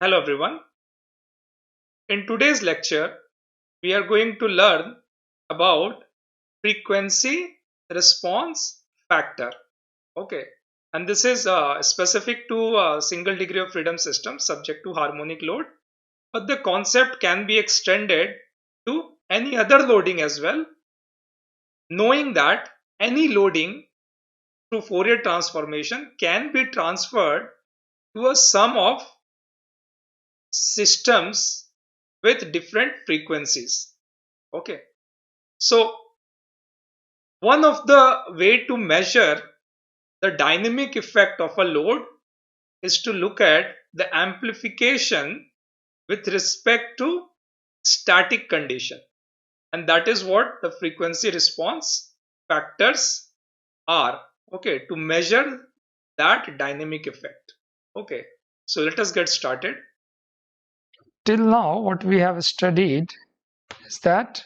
Hello everyone. In today's lecture, we are going to learn about frequency response factor. Okay. And this is specific to a single degree of freedom system subject to harmonic load. But the concept can be extended to any other loading as well, knowing that any loading through Fourier transformation can be transferred to a sum of systems with different frequencies. Okay, so one of the way to measure the dynamic effect of a load is to look at the amplification with respect to static condition, and that is what the frequency response factors are. Okay, to measure that dynamic effect. Okay, so let us get started. Till now, what we have studied is that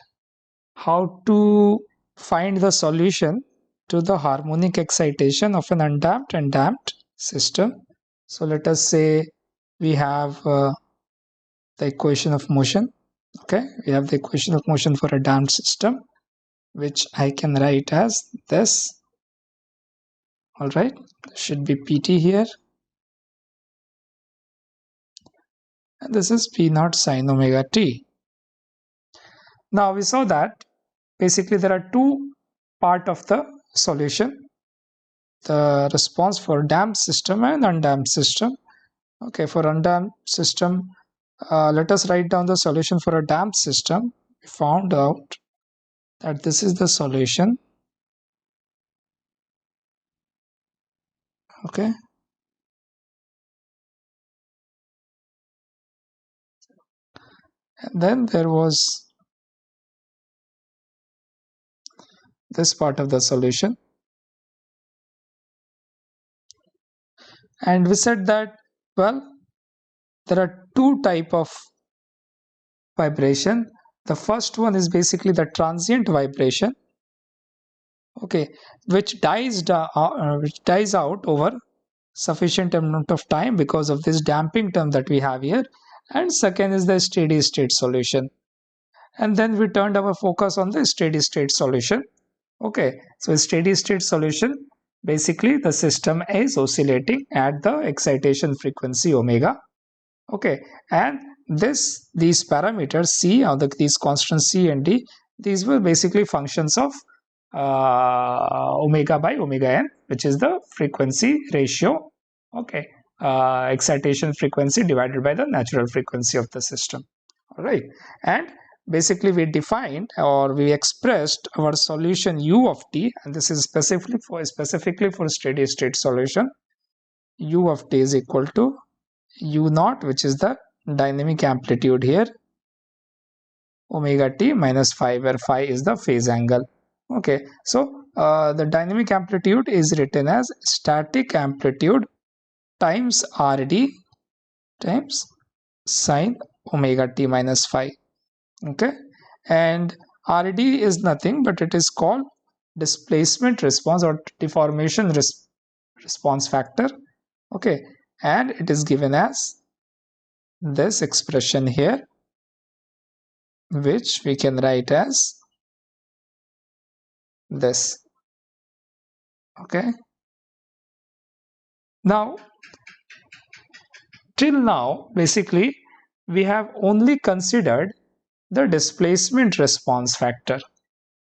how to find the solution to the harmonic excitation of an undamped and damped system. So let us say we have the equation of motion. Okay, we have the equation of motion for a damped system, which I can write as this. All right, should be Pt here, and this is P naught sine omega t. Now we saw that basically there are two part of the solution, the response for damped system and undamped system. Okay, for undamped system, let us write down the solution for a damped system. We found out that this is the solution. Okay, and then there was this part of the solution, and we said that, well, there are two type of vibration. The first one is basically the transient vibration, okay, which dies out over sufficient amount of time because of this damping term that we have here. And second is the steady state solution, and then we turned our focus on the steady state solution. Okay, so steady state solution, basically the system is oscillating at the excitation frequency omega. Okay, and these parameters C, these constants C and D, these were basically functions of omega by omega n, which is the frequency ratio. Okay, excitation frequency divided by the natural frequency of the system. All right, and basically we defined or we expressed our solution u of t, and this is specifically for steady state solution. U of t is equal to u naught, which is the dynamic amplitude here, omega t minus phi, where phi is the phase angle. Okay, so the dynamic amplitude is written as static amplitude times Rd times sine omega t minus phi. Okay, and Rd is nothing but it is called displacement response or deformation response factor. Okay, and it is given as this expression here, which we can write as this. Okay, now till now basically we have only considered the displacement response factor.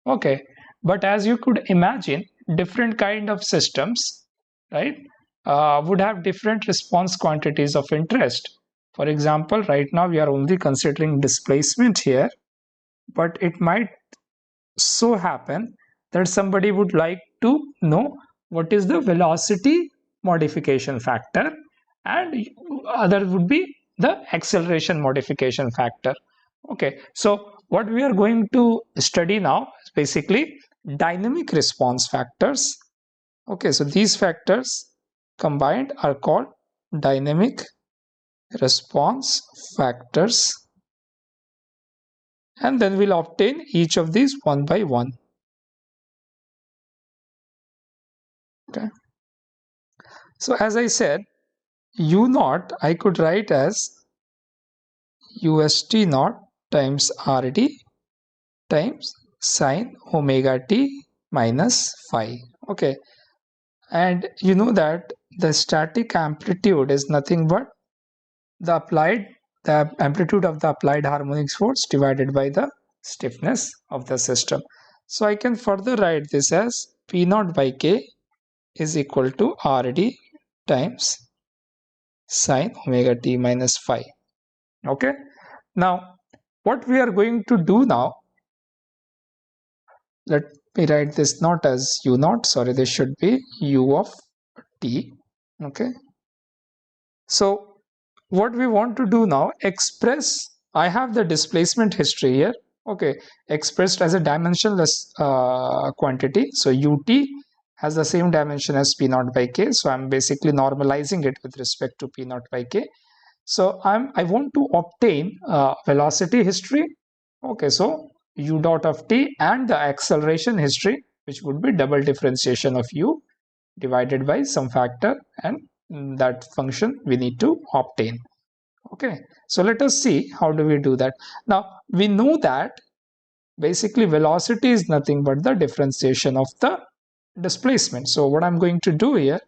Okay, but as you could imagine, different kind of systems, right, would have different response quantities of interest. For example, right now we are only considering displacement here, but it might so happen that somebody would like to know what is the velocity modification factor, and other would be the acceleration modification factor. Okay, so what we are going to study now is basically dynamic response factors. Okay, so these factors combined are called dynamic response factors, and then we'll obtain each of these one by one. Okay, so as I said, u naught I could write as ust naught times rd times sine omega t minus phi. Okay, and you know that the static amplitude is nothing but the amplitude of the applied harmonics force divided by the stiffness of the system. So I can further write this as P naught by K is equal to RD times sine omega t minus phi. Okay. Now, what we are going to do now, let me write this not as U naught, sorry, this should be U of t. Okay. So what we want to do now, express, I have the displacement history here, okay, expressed as a dimensionless quantity. So ut has the same dimension as p naught by k, so I'm basically normalizing it with respect to p naught by k. So I want to obtain velocity history, okay, so u dot of t, and the acceleration history, which would be double differentiation of u divided by some factor, and that function we need to obtain. Okay, so let us see how do we do that. Now we know that basically velocity is nothing but the differentiation of the displacement. So what I'm going to do here,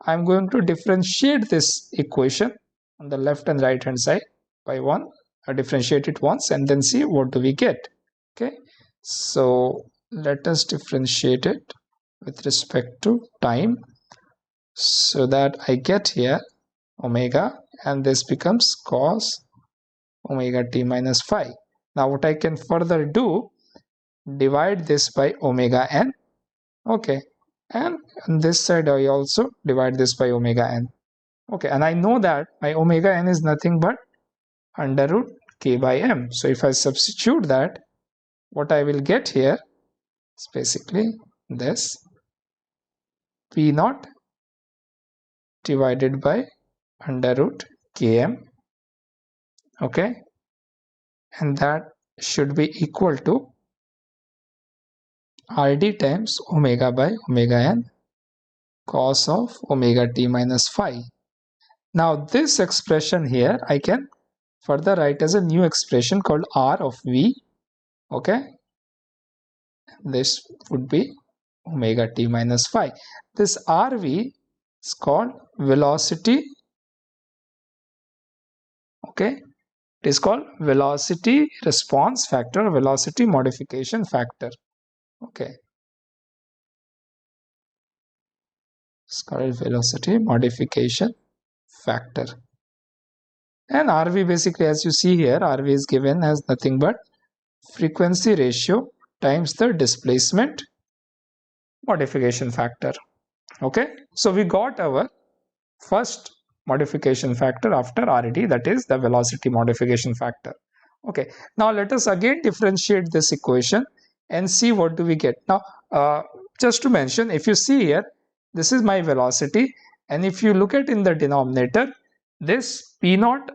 I'm going to differentiate this equation on the left and right hand side by one. I differentiate it once and then see what do we get. Okay, so let us differentiate it with respect to time, so that I get here omega, and this becomes cos omega t minus phi. Now what I can further do, divide this by omega n, okay, and on this side I also divide this by omega n. Okay, and I know that my omega n is nothing but under root k by m. So if I substitute that, what I will get here is basically this p naught divided by under root km, okay, and that should be equal to rd times omega by omega n cos of omega t minus phi. Now this expression here I can further write as a new expression called r of v, okay, this would be omega t minus phi. This rv is called velocity, okay, it is called velocity response factor, velocity modification factor, okay, it's called velocity modification factor. And RV basically, as you see here, RV is given as nothing but frequency ratio times the displacement modification factor. Okay, so we got our first modification factor after RD, that is the velocity modification factor. Okay, now let us again differentiate this equation and see what do we get. Now just to mention, if you see here, this is my velocity, and if you look at in the denominator, this p naught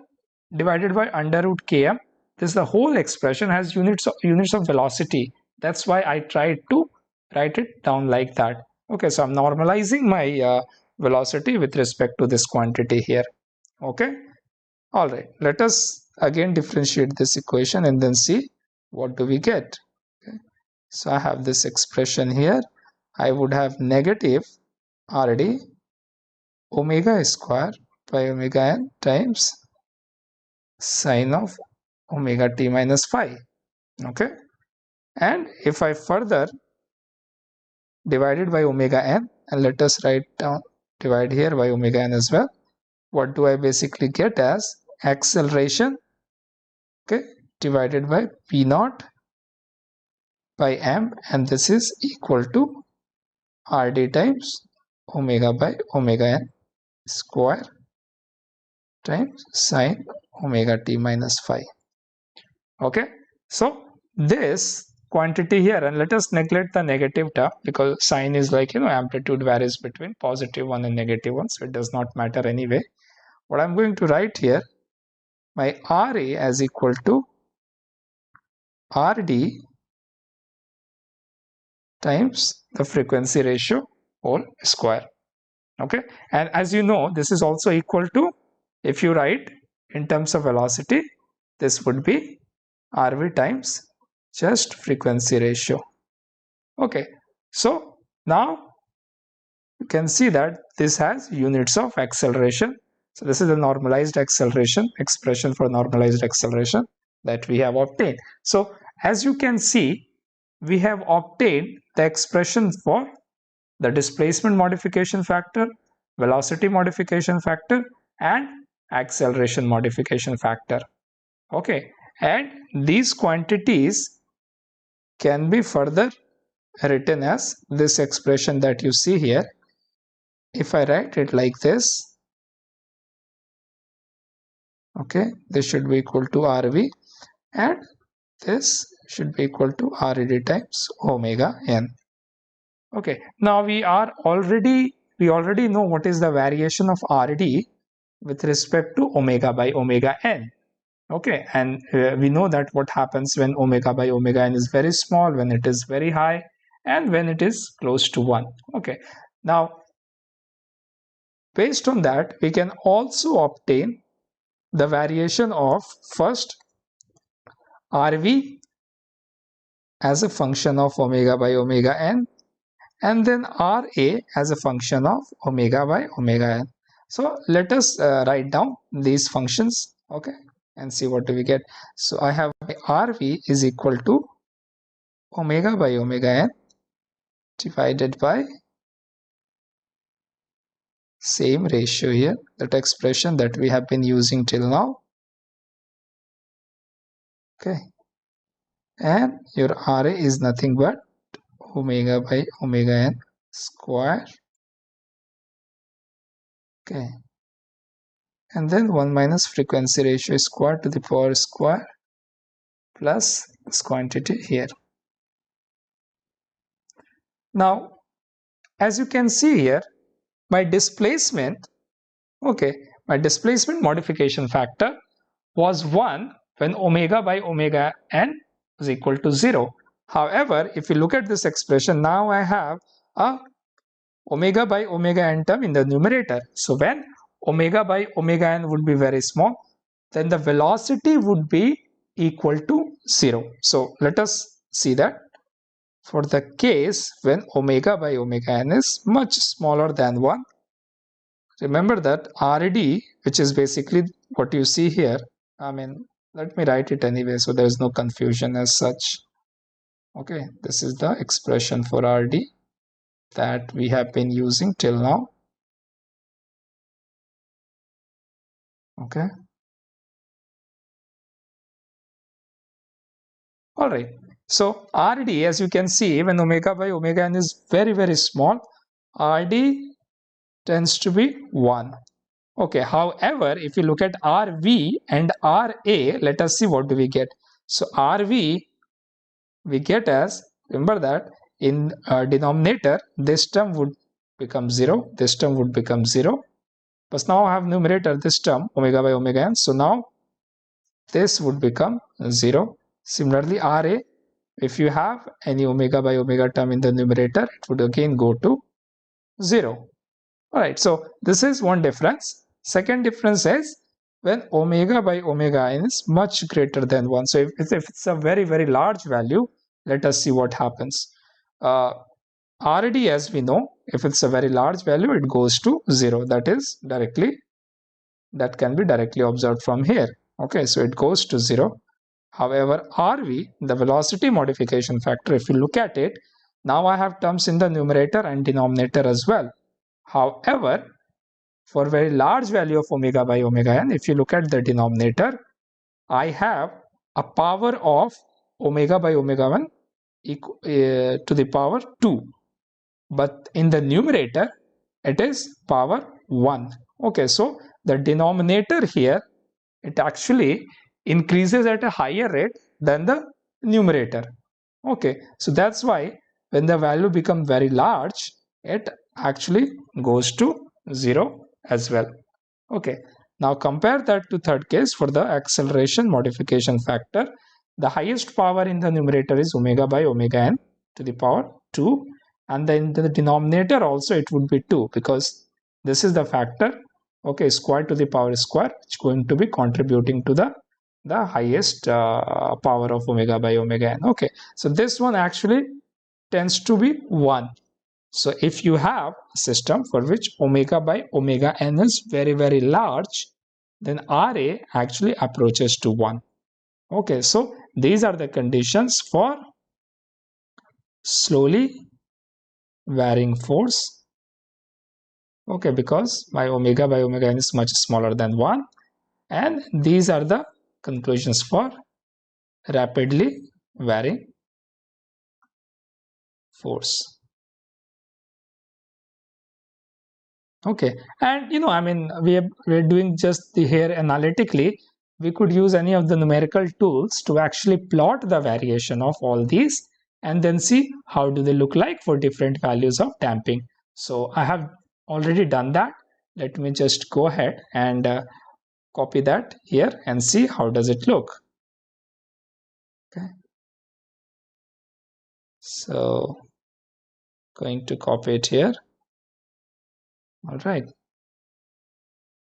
divided by under root km, this the whole expression has units of velocity. That's why I tried to write it down like that. Okay, so I'm normalizing my velocity with respect to this quantity here. Okay, all right, let us again differentiate this equation and then see what do we get. Okay. So I have this expression here. I would have negative RD omega square by omega n times sine of omega t minus phi. Okay, and if I further divide it by omega n, and let us write down divide here by omega n as well, what do I basically get as acceleration, okay, divided by p naught by m, and this is equal to rd times omega by omega n square times sine omega t minus phi. Okay, so this quantity here, and let us neglect the negative term because sine is like, amplitude varies between positive 1 and negative 1, so it does not matter anyway. What I'm going to write here, my Ra as equal to Rd times the frequency ratio whole square. Okay, and as you know, this is also equal to, if you write in terms of velocity, this would be RV times just frequency ratio. Okay, so now you can see that this has units of acceleration. So this is the normalized acceleration expression for normalized acceleration that we have obtained. So as you can see, we have obtained the expression for the displacement modification factor, velocity modification factor, and acceleration modification factor. Okay, and these quantities can be further written as this expression that you see here. If I write it like this, okay, this should be equal to RV, and this should be equal to RED times omega n. Okay, now we already know what is the variation of RD with respect to omega by omega n. Okay, and we know that what happens when omega by omega n is very small, when it is very high, and when it is close to 1. Okay, now based on that, we can also obtain the variation of first RV as a function of omega by omega n, and then Ra as a function of omega by omega n. So let us write down these functions, okay, and see what do we get. So I have Rv is equal to omega by omega n divided by same ratio here, that expression that we have been using till now. Okay, and your Ra is nothing but omega by omega n square. Okay, and then 1 minus frequency ratio square to the power square plus this quantity here. Now, as you can see here, my displacement, okay, my displacement modification factor was 1 when omega by omega n is equal to 0. However, if you look at this expression, now I have a omega by omega n term in the numerator. So when omega by omega n would be very small, then the velocity would be equal to 0. So let us see that. For the case when omega by omega n is much smaller than 1, remember that RD, which is basically what you see here, let me write it anyway so there is no confusion as such. Okay, this is the expression for RD that we have been using till now. Okay. All right. So RD, as you can see, when omega by omega n is very, very small, RD tends to be 1. Okay, however, if you look at RV and RA, let us see what do we get. So RV, we get as, remember that in denominator, this term would become 0, this term would become 0. But now I have numerator, this term, omega by omega n. So now this would become 0. Similarly, RA, if you have any omega by omega term in the numerator, it would again go to 0. Alright, so this is one difference. Second difference is when omega by omega n is much greater than 1. So if it's a very, very large value, let us see what happens. RD, as we know, if it's a very large value, it goes to 0. That can be directly observed from here. Okay, so it goes to 0. However, RV, the velocity modification factor, if you look at it, now I have terms in the numerator and denominator as well. However, for very large value of omega by omega n, if you look at the denominator, I have a power of omega by omega 1 to the power 2. But in the numerator, it is power 1. Okay, so the denominator here, it actually increases at a higher rate than the numerator. Okay, so that's why when the value becomes very large, it actually goes to 0 as well. Okay, now compare that to third case for the acceleration modification factor. The highest power in the numerator is omega by omega n to the power 2, and then the denominator also it would be 2 because this is the factor, okay, square to the power square, which is going to be contributing to the the highest power of omega by omega n. Okay, so this one actually tends to be 1. So if you have a system for which omega by omega n is very, very large, then Ra actually approaches to 1. Okay, so these are the conditions for slowly varying force. Okay, because my omega by omega n is much smaller than 1. And these are the conclusions for rapidly varying force. Okay, and I mean, we're doing just the here analytically. We could use any of the numerical tools to actually plot the variation of all these and then see how do they look like for different values of damping. So I have already done that. Let me just go ahead and copy that here and see how does it look. Okay, so going to copy it here. All right.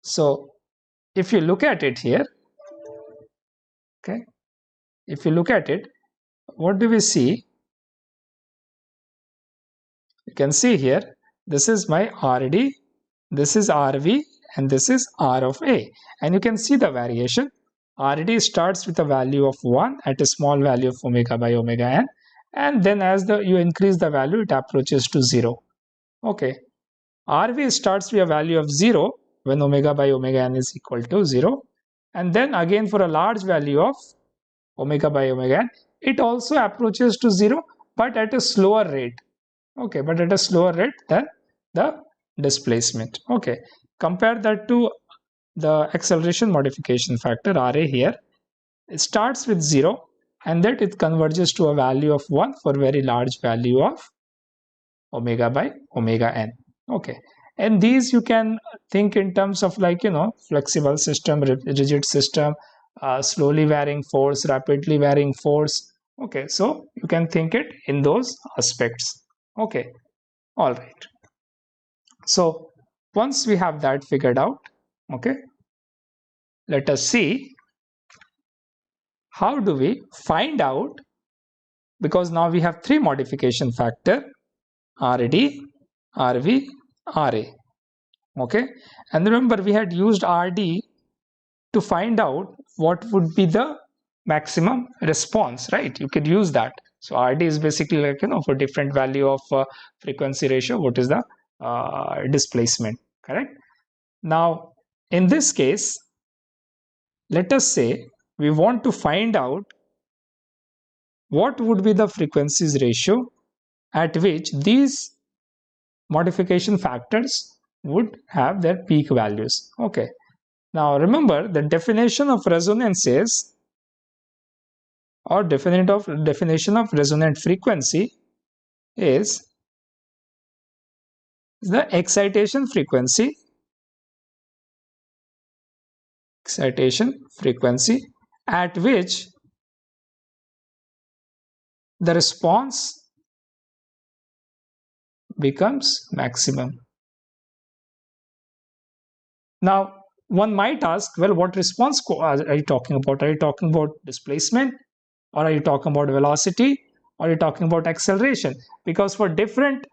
So if you look at it here, okay, if you look at it, what do we see? You can see here, this is my RD, this is RV, and this is R of A. And you can see the variation. RD starts with a value of 1 at a small value of omega by omega n. And then as you increase the value, it approaches to 0. Okay. RV starts with a value of 0 when omega by omega n is equal to 0. And then again for a large value of omega by omega n, it also approaches to 0 but at a slower rate. Okay, but at a slower rate than the displacement. Okay, compare that to the acceleration modification factor Ra here. It starts with 0 and that it converges to a value of 1 for very large value of omega by omega n. Okay, and these you can think in terms of like flexible system, rigid system, slowly varying force, rapidly varying force. Okay, so you can think it in those aspects. Okay, all right. So once we have that figured out, okay, let us see how do we find out, because now we have three modification factor, RD, RV, RA. Okay, and remember we had used RD to find out what would be the maximum response, right? You could use that. So RD is basically like for different value of frequency ratio, what is the displacement, correct? Now in this case, let us say we want to find out what would be the frequencies ratio at which these modification factors would have their peak values. Okay, now remember the definition of resonance is, or definition of resonant frequency is the excitation frequency at which the response becomes maximum. Now one might ask, well, what response are you talking about? Are you talking about displacement, or are you talking about velocity, or are you talking about acceleration? Because for different,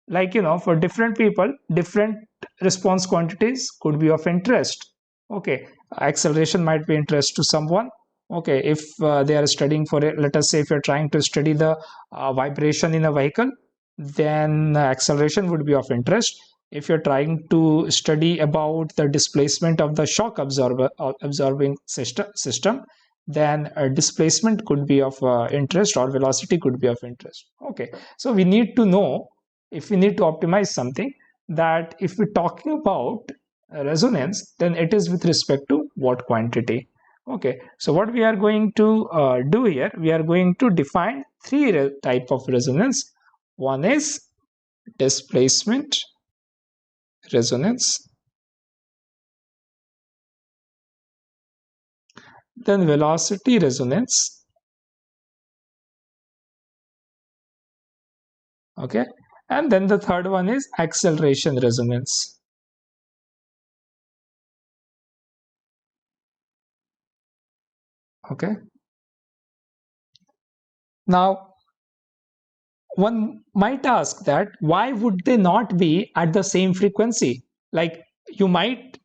for different people, different response quantities could be of interest. Okay, acceleration might be interest to someone. Okay, if they are studying for it, let us say if you're trying to study the vibration in a vehicle, then acceleration would be of interest. If you're trying to study about the displacement of the shock absorbing system, then displacement could be of interest, or velocity could be of interest. Okay, so we need to know, if we need to optimize something, that if we're talking about resonance, then it is with respect to what quantity. Okay, so what we are going to do here, we are going to define three type of resonance. One is displacement resonance, then velocity resonance, okay, and then the third one is acceleration resonance. Okay. Now, one might ask that why would they not be at the same frequency? Like you might,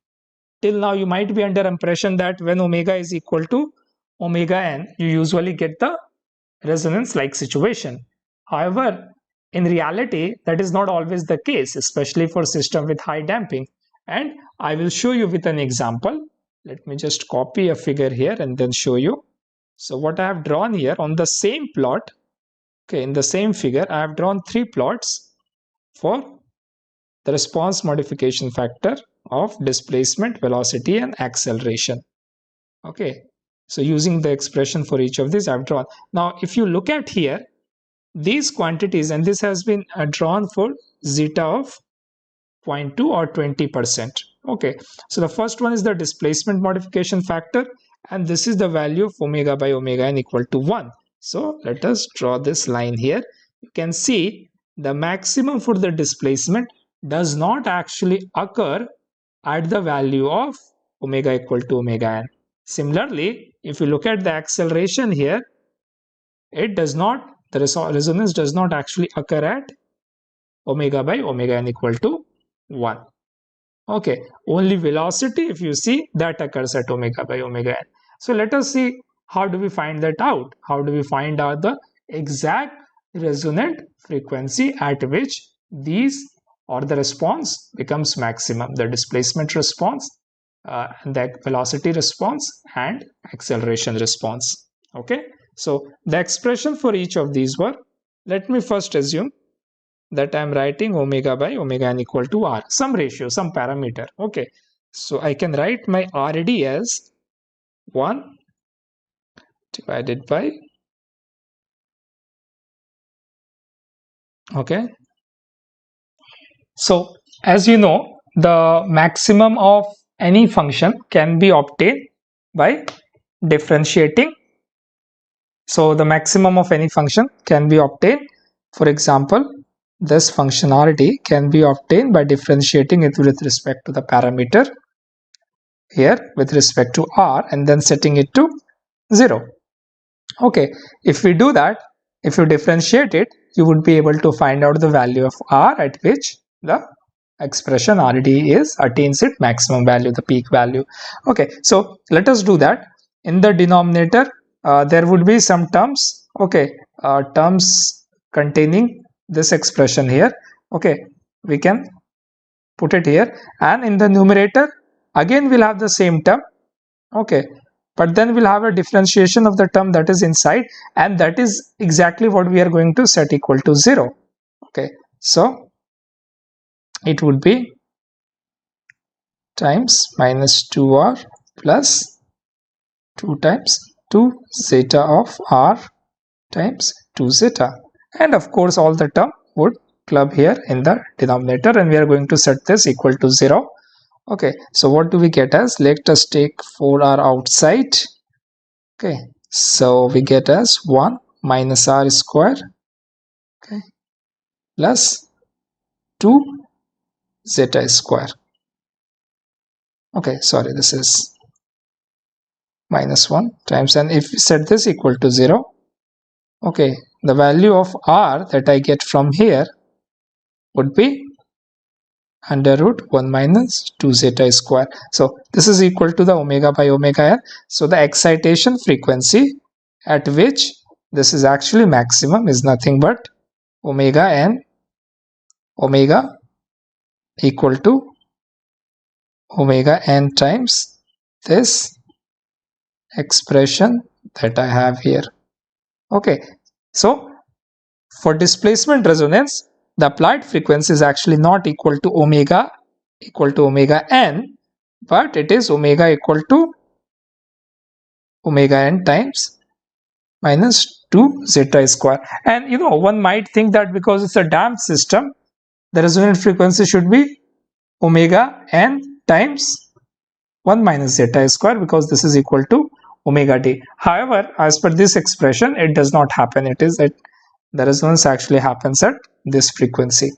till now, you might be under impression that when omega is equal to omega n, you usually get the resonance like situation. However, in reality, that is not always the case, especially for system with high damping. And I will show you with an example. Let me just copy a figure here and then show you. So what I have drawn here on the same plot, okay, in the same figure, I have drawn three plots for the response modification factor of displacement, velocity, and acceleration. Okay, so using the expression for each of these I've drawn. Now, if you look at here, these quantities, and this has been drawn for zeta of 0.2 or 20%. Okay, so the first one is the displacement modification factor, and this is the value of omega by omega n equal to 1. So let us draw this line here. You can see the maximum for the displacement does not actually occur at the value of omega equal to omega n. Similarly, if you look at the acceleration here, it does not, the resonance does not actually occur at omega by omega n equal to 1. Okay, only velocity, if you see, that occurs at omega by omega n. So let us see how do we find that out. How do we find out the exact resonant frequency at which these or the response becomes maximum, the displacement response, the velocity response, and acceleration response. Okay, so the expression for each of these were, let me first assume that I'm writing omega by omega n equal to r, some ratio, some parameter. Okay, so I can write my RD as 1 divided by, okay. So as you know, the maximum of any function can be obtained by differentiating. So the maximum of any function can be obtained. For example, this function RD can be obtained by differentiating it with respect to the parameter here with respect to r and then setting it to 0. Okay, if we do that, if you differentiate it, you would be able to find out the value of r at which the expression RD is attains its maximum value, the peak value. Okay, so let us do that. In the denominator, there would be some terms, okay, terms containing this expression here. Okay, we can put it here, and in the numerator, again we'll have the same term. Okay, but then we'll have a differentiation of the term that is inside, and that is exactly what we are going to set equal to 0. Okay, so it would be times minus 2r plus 2 times 2 zeta of r times 2 zeta, and of course all the term would club here in the denominator, and we are going to set this equal to 0. Okay, so what do we get as, let us take 4r outside. Okay, so we get as 1 minus r square, okay, plus 2 zeta square. Okay, sorry, this is minus 1 times, and if we set this equal to 0, okay, the value of r that I get from here would be under root 1 minus 2 zeta square. So this is equal to the omega by omega n. So the excitation frequency at which this is actually maximum is nothing but omega n, omega equal to omega n times this expression that I have here. Okay, so for displacement resonance, the applied frequency is actually not equal to omega n, but it is omega equal to omega n times minus 2 zeta square. And you know, one might think that because it's a damped system, the resonant frequency should be omega n times 1 minus zeta square, because this is equal to omega d. However, as per this expression, it does not happen. It is at the resonance actually happens at this frequency.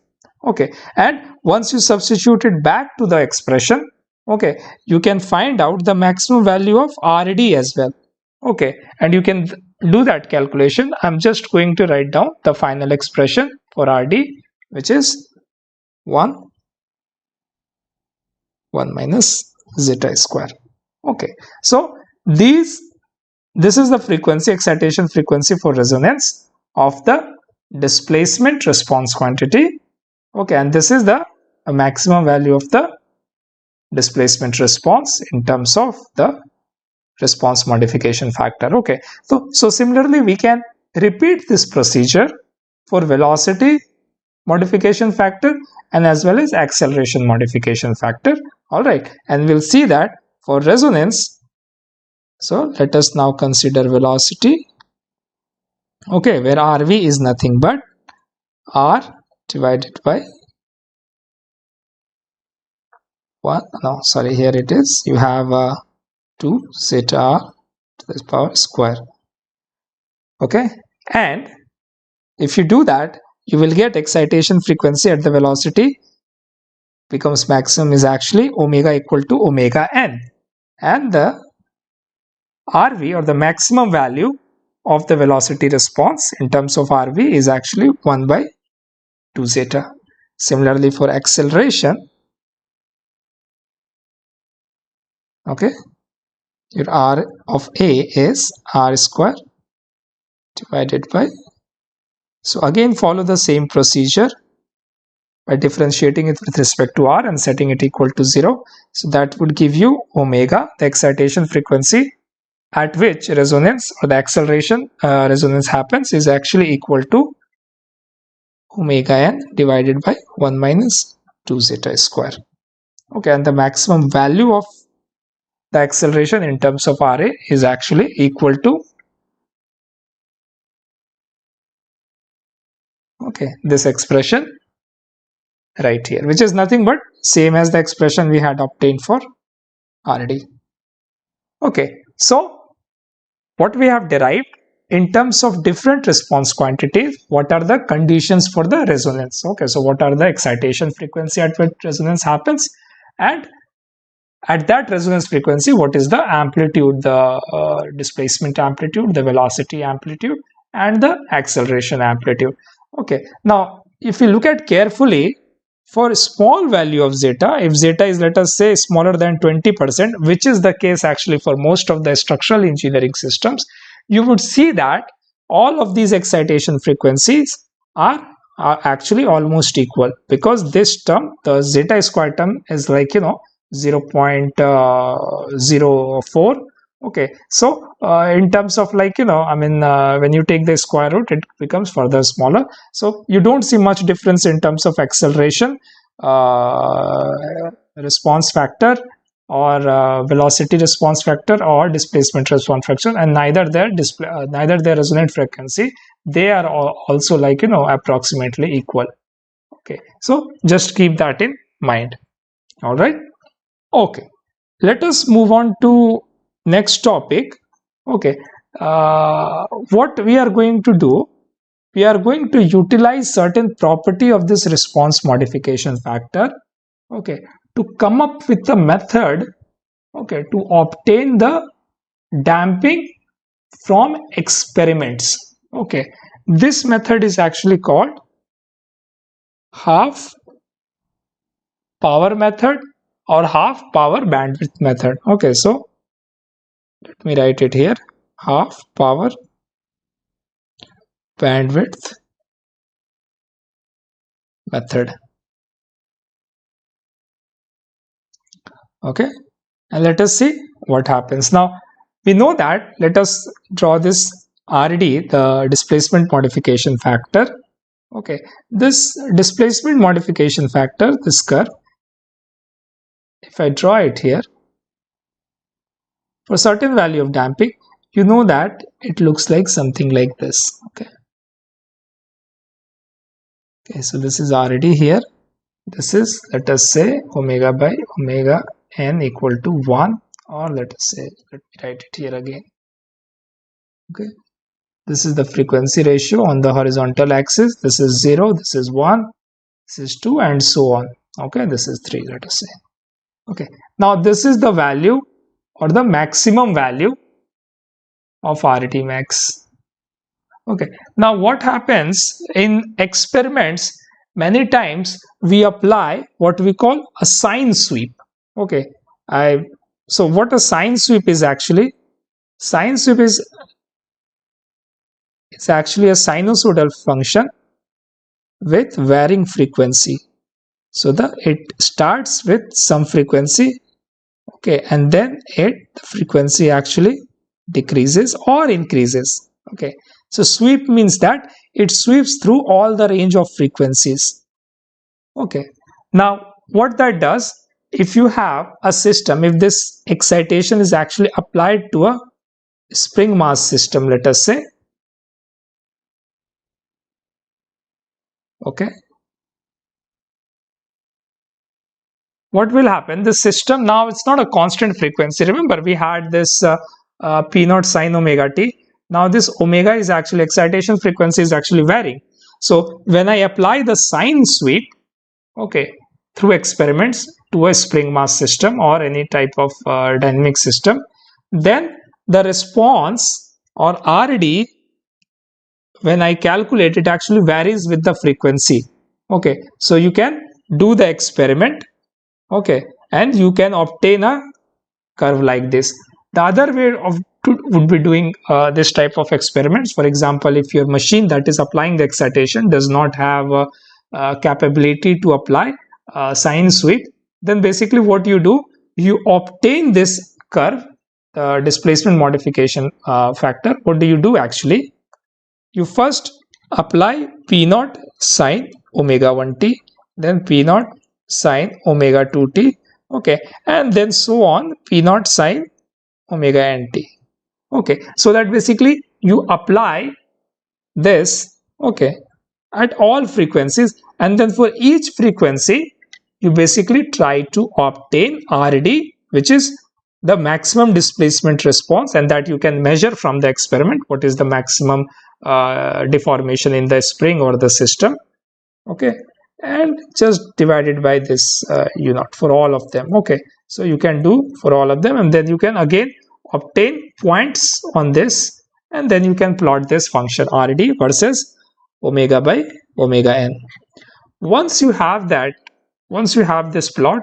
Okay, and once you substitute it back to the expression, okay, you can find out the maximum value of RD as well. Okay, and you can do that calculation. I'm just going to write down the final expression for RD, which is 1 minus zeta square. Okay, so this is the frequency, excitation frequency for resonance of the displacement response quantity. Okay, and this is the maximum value of the displacement response in terms of the response modification factor. Okay, so similarly we can repeat this procedure for velocity modification factor and as well as acceleration modification factor. All right, and we'll see that for resonance. So let us now consider velocity. Okay, where RV is nothing but R divided by 1. No, sorry, here it is. You have 2 zeta R to the power square. Okay, and if you do that, you will get excitation frequency at the velocity becomes maximum is actually omega equal to omega n, and the RV, or the maximum value of the velocity response in terms of RV, is actually 1 by 2 zeta. Similarly for acceleration, okay, your R of A is R square divided by, so again follow the same procedure by differentiating it with respect to R and setting it equal to 0. So that would give you omega, the excitation frequency at which resonance or the acceleration resonance happens, is actually equal to omega n divided by 1 minus 2 zeta square. Okay, and the maximum value of the acceleration in terms of RA is actually equal to, okay, this expression right here, which is nothing but same as the expression we had obtained for RD. Okay, so what we have derived in terms of different response quantities, what are the conditions for the resonance? Okay, so what are the excitation frequency at which resonance happens, and at that resonance frequency, what is the amplitude, the displacement amplitude, the velocity amplitude, and the acceleration amplitude. Okay, now if you look at carefully, for a small value of zeta, if zeta is, let us say, smaller than 20%, which is the case actually for most of the structural engineering systems, you would see that all of these excitation frequencies are actually almost equal, because this term, the zeta square term, is like 0.04. Okay, so in terms of when you take the square root, it becomes further smaller. So you don't see much difference in terms of acceleration uh, response factor, or velocity response factor, or displacement response factor, and neither their resonant frequency, they are also approximately equal. Okay, so just keep that in mind. All right. Okay, let us move on to next topic. Okay, what we are going to do, we are going to utilize certain property of this response modification factor, okay, to come up with a method, okay, to obtain the damping from experiments. Okay, this method is actually called half power method or half power bandwidth method. Okay, so let me write it here: half power bandwidth method. Okay, and let us see what happens. Now we know that, let us draw this RD, the displacement modification factor. Okay, this displacement modification factor, this curve, if I draw it here for certain value of damping, you know that it looks like something like this. Okay, so this is already here. This is, let us say, omega by omega n equal to 1, or let us say, let me write it here again. Okay, this is the frequency ratio on the horizontal axis. This is 0, this is 1, this is 2, and so on. Okay, this is 3, let us say. Okay, now this is the value or the maximum value of RD max. Okay, now what happens in experiments, many times we apply what we call a sine sweep. Okay, I so what a sine sweep is actually, sine sweep is it's actually a sinusoidal function with varying frequency. So the it starts with some frequency, okay, and then the frequency actually decreases or increases. Okay, so sweep means that it sweeps through all the range of frequencies. Okay, now what that does, if you have a system, if this excitation is actually applied to a spring mass system, let us say, okay, what will happen, the system now, it's not a constant frequency. Remember we had this p naught sine omega t. Now this omega is actually, excitation frequency is actually varying. So when I apply the sine sweep, okay, through experiments to a spring mass system or any type of dynamic system, then the response or RD, when I calculate, it actually varies with the frequency. Okay, so you can do the experiment, okay, and you can obtain a curve like this. The other way of would be doing this type of experiments. For example, if your machine that is applying the excitation does not have capability to apply sine sweep, then basically what you do, you obtain this curve, displacement modification factor. What do you do actually, you first apply p naught sine omega 1t, then p naught sine omega 2t, okay, and then so on p naught sine omega nt. Okay, so that basically you apply this, okay, at all frequencies, and then for each frequency you basically try to obtain RD, which is the maximum displacement response, and that you can measure from the experiment what is the maximum deformation in the spring or the system, okay, and just divided by this u naught for all of them. Okay, so you can do for all of them, and then you can again obtain points on this, and then you can plot this function RD versus omega by omega n. Once you have that, once you have this plot,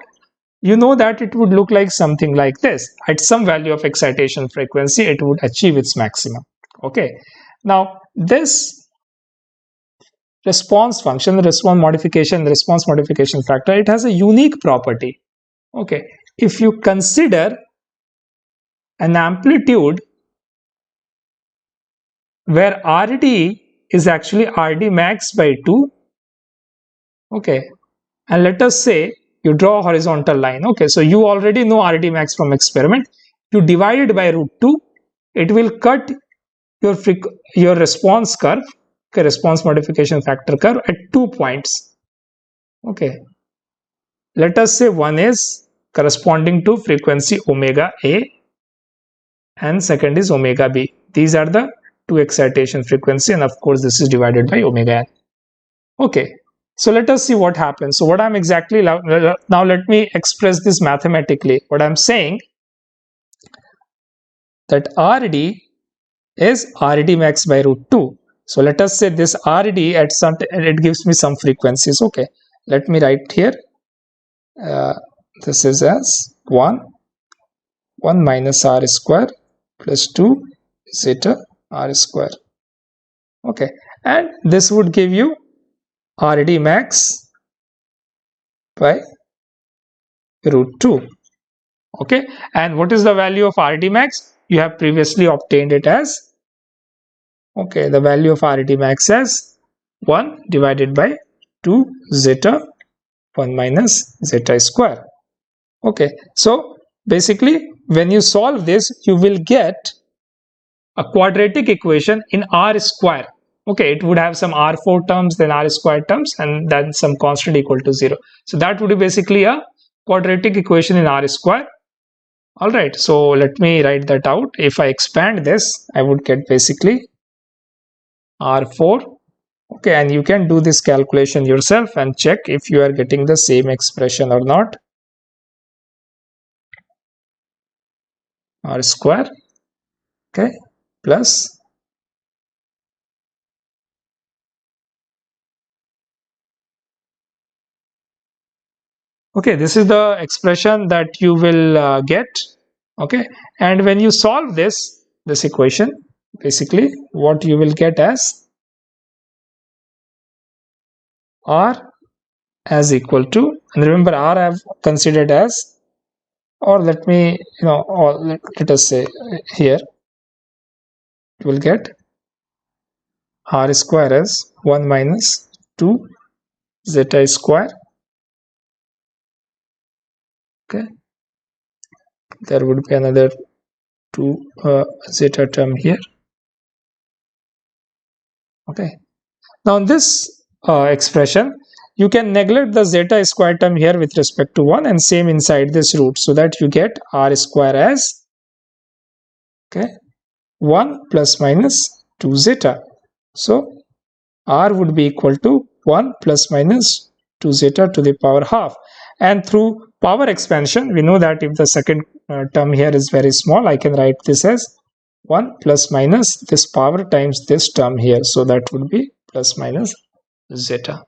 you know that it would look like something like this. At some value of excitation frequency, it would achieve its maximum. Okay, now this response function, the response modification factor, it has a unique property. Okay, if you consider an amplitude where RD is actually RD max by 2, okay, and let us say you draw a horizontal line. Okay, so you already know RD max from experiment, you divide it by root 2, it will cut your response curve, okay, response modification factor curve at 2 points. Okay, let us say one is corresponding to frequency omega A and second is omega B. These are the two excitation frequency, and of course this is divided by omega n. Okay, so let us see what happens. So what I'm exactly now let me express this mathematically. What I'm saying that RD is RD max by root 2. So let us say this RD at some, it gives me some frequencies. Okay, let me write here. This is as 1 minus r square plus 2 zeta r square. Okay, and this would give you RD max by root 2. Okay, and what is the value of RD max? You have previously obtained it as, okay, the value of RD max as 1 divided by 2 zeta 1 minus zeta square. Okay, so basically when you solve this, you will get a quadratic equation in r square. Okay, it would have some r4 terms, then r square terms, and then some constant equal to 0. So that would be basically a quadratic equation in r square. All right, so let me write that out. If I expand this, I would get basically r4. Okay, and you can do this calculation yourself and check if you are getting the same expression or not. R square. Okay, plus, okay, this is the expression that you will get. Okay, and when you solve this equation, basically what you will get as r as equal to, and remember r I have considered as, or let me, or let us say here, you will get r square as 1 minus 2 zeta square. Okay, there would be another 2 zeta term here. Okay, now in this expression, you can neglect the zeta square term here with respect to 1, and same inside this root, so that you get r square as, okay, 1 plus minus 2 zeta. So r would be equal to 1 plus minus 2 zeta to the power half. And through power expansion, we know that if the second term here is very small, I can write this as 1 plus minus this power times this term here. So that would be plus minus zeta.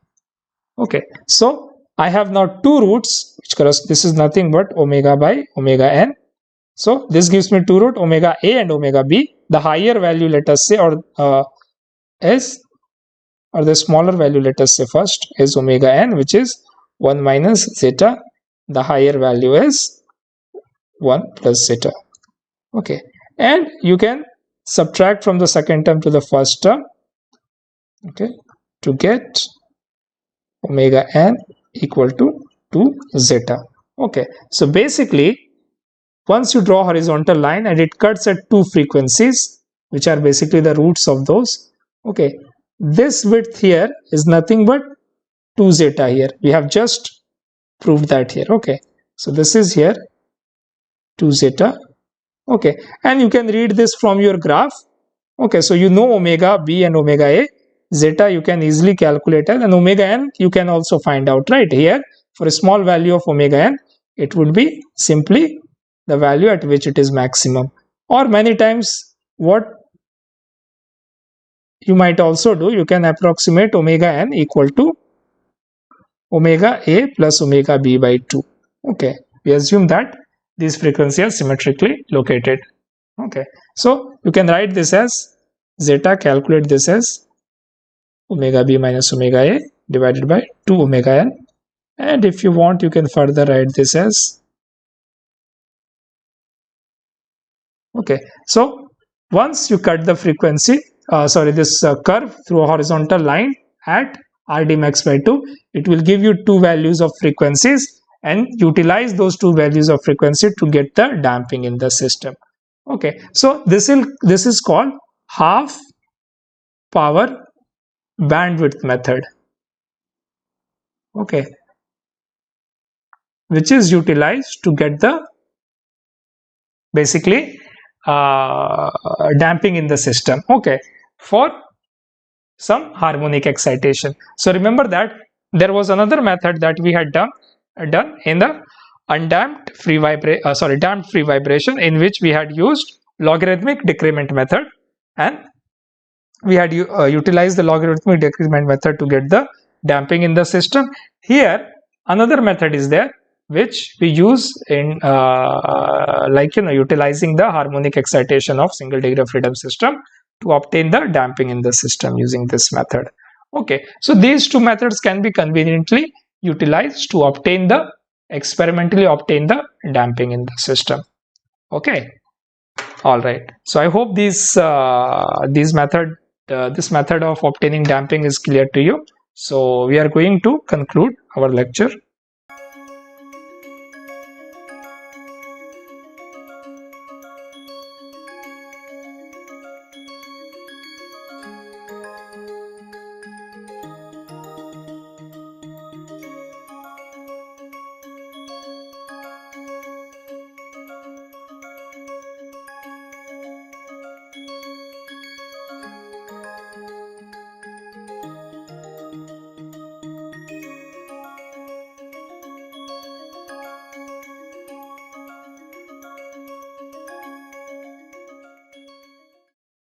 Okay, so I have now two roots, which corresponds, this is nothing but omega by omega n. So this gives me two root, omega a and omega b. The higher value, let us say, or the smaller value, let us say first, is omega n, which is 1 minus zeta. The higher value is 1 plus zeta. Okay, and you can subtract from the second term to the first term, okay, to get omega n equal to 2 zeta. Okay, so basically, once you draw a horizontal line and it cuts at two frequencies, which are basically the roots of those, okay, this width here is nothing but 2 zeta here. We have just proved that here. Okay, so this is here 2 zeta. Okay, and you can read this from your graph. Okay, so you know omega b and omega a. Zeta you can easily calculate it, and omega n you can also find out, right? Here, for a small value of omega n, it would be simply the value at which it is maximum. Or many times, what you might also do, you can approximate omega n equal to omega a plus omega b by 2. Okay, we assume that these frequencies are symmetrically located. Okay, so you can write this as zeta, calculate this as omega b minus omega a divided by 2 omega n, and if you want, you can further write this as, okay, so once you cut the frequency, this curve through a horizontal line at Rd max by 2, it will give you two values of frequencies, and utilize those two values of frequency to get the damping in the system. Okay, so this is called half power bandwidth method. Okay, which is utilized to get the basically damping in the system. Okay, for some harmonic excitation. So remember that there was another method that we had done in the damped free vibration, in which we had used logarithmic decrement method, and we had utilized the logarithmic decrement method to get the damping in the system. Here another method is there, which we use in utilizing the harmonic excitation of single degree of freedom system to obtain the damping in the system using this method. Okay, so these two methods can be conveniently utilized to experimentally obtain the damping in the system. Okay, all right, so I hope this method of obtaining damping is clear to you. So we are going to conclude our lecture.